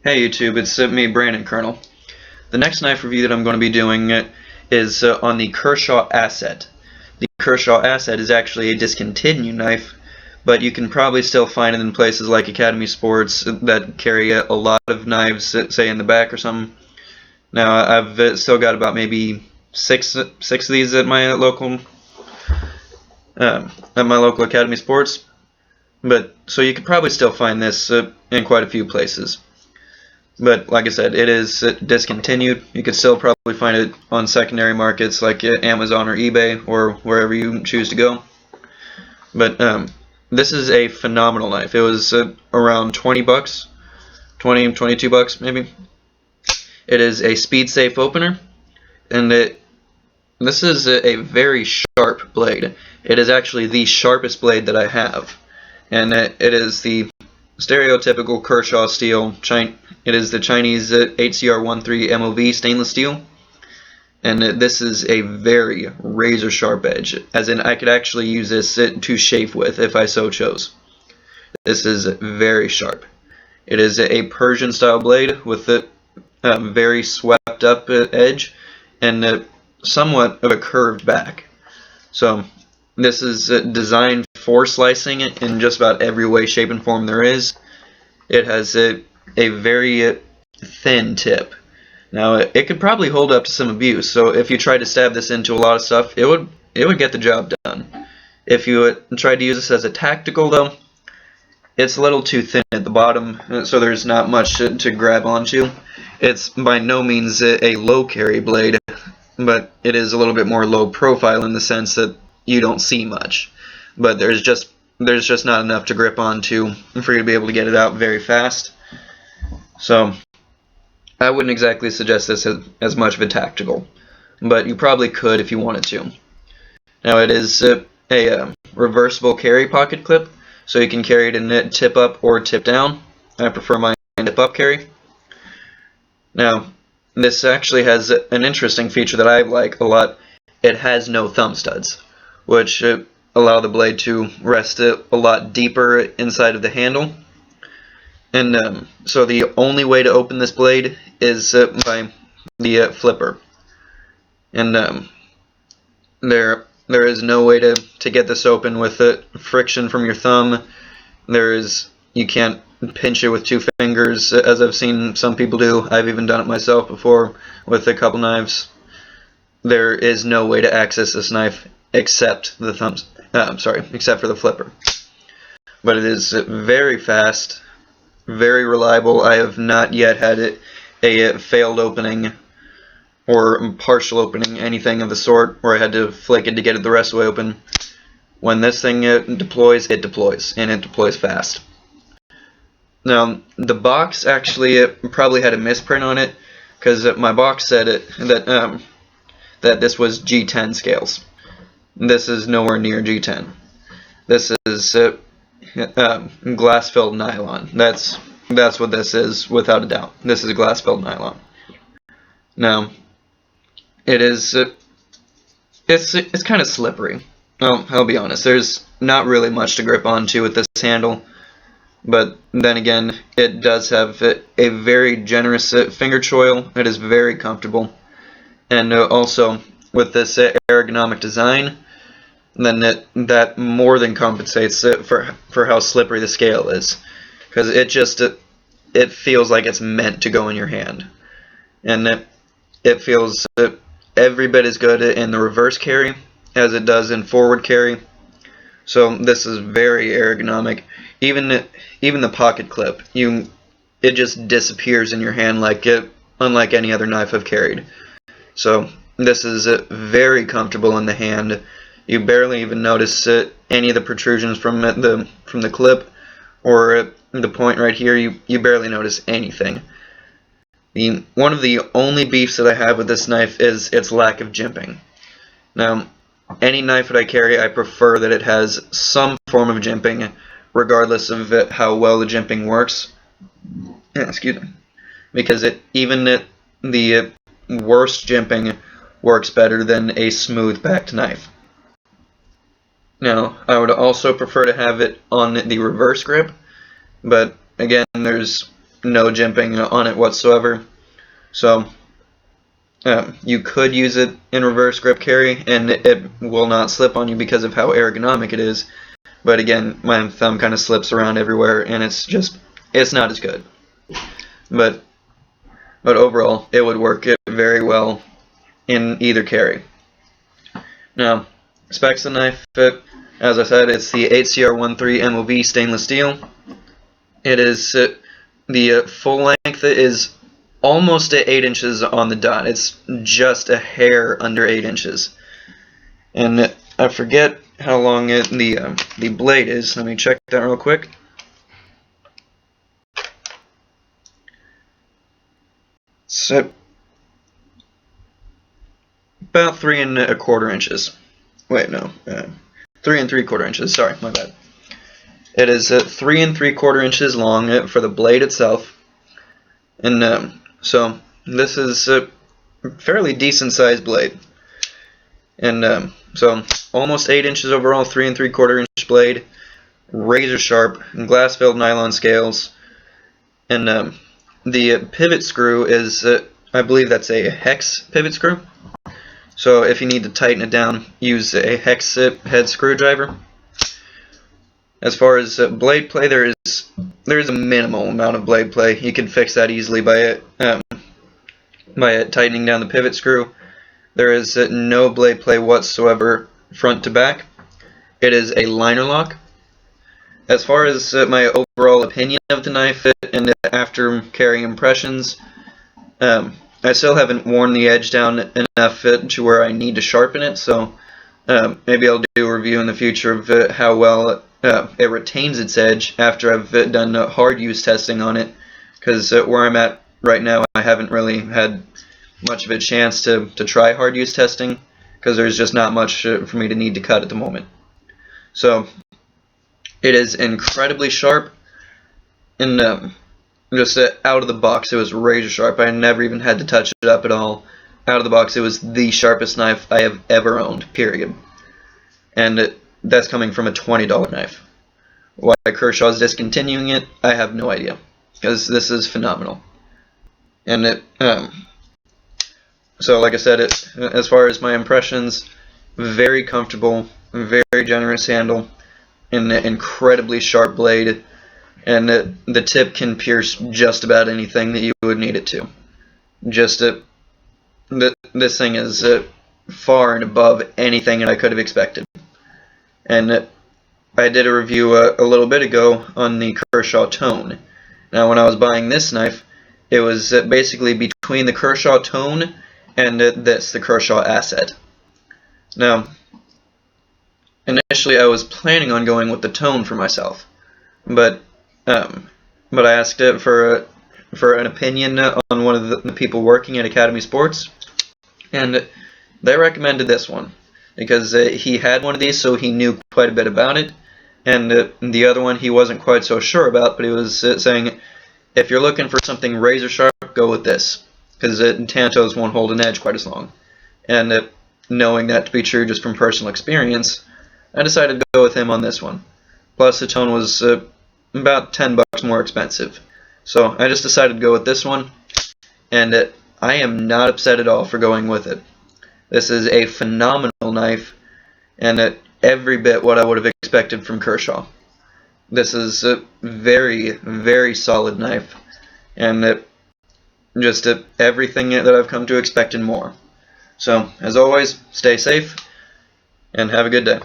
Hey YouTube, it's me, BrandonColonel. The next knife review that I'm going to be doing is on the Kershaw Asset. The Kershaw Asset is actually a discontinued knife, but you can probably still find it in places like Academy Sports that carry a lot of knives, say in the back or something. Now I've still got about maybe six of these at my local Academy Sports, but so you could probably still find this in quite a few places. But like I said, it is discontinued. You could still probably find it on secondary markets like Amazon or eBay or wherever you choose to go. But this is a phenomenal knife. It was around 20 bucks, 22 bucks maybe. It is a speed safe opener, and this is a very sharp blade. It is actually the sharpest blade that I have, and it is the stereotypical Kershaw steel. It is the Chinese HCR13 MOV stainless steel, and this is a very razor sharp edge, as in I could actually use this to shave with if I so chose. This is very sharp. It is a Persian style blade with a very swept up edge and somewhat of a curved back. So this is designed for slicing in just about every way, shape, and form there is. It has a very thin tip. Now it could probably hold up to some abuse, so if you tried to stab this into a lot of stuff, it would get the job done. If you tried to use this as a tactical though, it's a little too thin at the bottom, so there's not much to grab onto. It's by no means a low carry blade, but it is a little bit more low profile in the sense that you don't see much. But there's just not enough to grip onto for you to be able to get it out very fast. So I wouldn't exactly suggest this as much of a tactical, but you probably could if you wanted to. Now it is a reversible carry pocket clip, so you can carry it in tip up or tip down. I prefer my tip up carry. Now this actually has an interesting feature that I like a lot. It has no thumb studs, which allow the blade to rest a lot deeper inside of the handle. And so the only way to open this blade is by the flipper. And there is no way to get this open with friction from your thumb. You can't pinch it with two fingers, as I've seen some people do. I've even done it myself before with a couple knives. There is no way to access this knife except the except for the flipper. But it is very fast, very reliable. I have not yet had a failed opening or partial opening, anything of the sort, where I had to flick it to get it the rest of the way open. When this thing deploys, and it deploys fast. Now, the box actually probably had a misprint on it, because my box said that this was G10 scales. This is nowhere near G10. This is glass-filled nylon. That's what this is, without a doubt. This is glass-filled nylon. Now, it's kind of slippery. Well, I'll be honest. There's not really much to grip onto with this handle, but then again, it does have a very generous finger choil. It is very comfortable, and also with this ergonomic design, then that more than compensates for how slippery the scale is, because it feels like it's meant to go in your hand, and it feels every bit as good in the reverse carry as it does in forward carry. So this is very ergonomic. Even the pocket clip, it just disappears in your hand unlike any other knife I've carried. So this is very comfortable in the hand. You barely even notice any of the protrusions from the clip, or the point right here. You barely notice anything. One of the only beefs that I have with this knife is its lack of jimping. Now, any knife that I carry, I prefer that it has some form of jimping, regardless of how well the jimping works. Excuse me. Because even the worst jimping works better than a smooth backed knife. Now, I would also prefer to have it on the reverse grip, but again, there's no jimping on it whatsoever. So you could use it in reverse grip carry, and it will not slip on you because of how ergonomic it is. But again, my thumb kind of slips around everywhere, and it's not as good. But overall, it would work very well in either carry. Now, specs of the knife, as I said, it's the 8CR13 MOV stainless steel. It is the full length is almost at 8 inches on the dot. It's just a hair under 8 inches. And I forget how long the blade is. Let me check that real quick. So about 3 1/4 inches. Wait, no, 3 3/4 inches. Sorry, my bad. It is 3 3/4 inches long for the blade itself, and so this is a fairly decent sized blade, and so almost 8 inches overall, 3 3/4 inch blade, razor sharp, glass filled nylon scales, and the pivot screw is I believe that's a hex pivot screw. So if you need to tighten it down, use a hex head screwdriver. As far as blade play, there is a minimal amount of blade play. You can fix that easily by tightening down the pivot screw. There is no blade play whatsoever front to back. It is a liner lock. As far as my overall opinion of the knife and after carrying impressions, I still haven't worn the edge down enough to where I need to sharpen it, so maybe I'll do a review in the future of how well it retains its edge after I've done hard use testing on it, because where I'm at right now I haven't really had much of a chance to try hard use testing, because there's just not much for me to need to cut at the moment. So it is incredibly sharp, and just out of the box it was razor sharp. I never even had to touch it up at all. Out of the box it was the sharpest knife I have ever owned, period. And that's coming from a $20 knife. Why Kershaw is discontinuing it, I have no idea, because this is phenomenal. And so like I said, as far as my impressions, very comfortable, very generous handle, and an incredibly sharp blade, and the tip can pierce just about anything that you would need it to. Just this thing is far and above anything that I could have expected. And I did a review a little bit ago on the Kershaw Tone. Now when I was buying this knife, it was basically between the Kershaw Tone and the Kershaw Asset. Now, initially I was planning on going with the Tone for myself, but I asked it for an opinion on one of the people working at Academy Sports, and they recommended this one because he had one of these, so he knew quite a bit about it, and the other one he wasn't quite so sure about, but he was saying, if you're looking for something razor sharp, go with this, because Tantos won't hold an edge quite as long. And knowing that to be true just from personal experience, I decided to go with him on this one. Plus the Tone was about $10 more expensive. So I just decided to go with this one, and I am not upset at all for going with it. This is a phenomenal knife, and every bit what I would have expected from Kershaw. This is a very, very solid knife, and just everything that I've come to expect and more. So, as always, stay safe, and have a good day.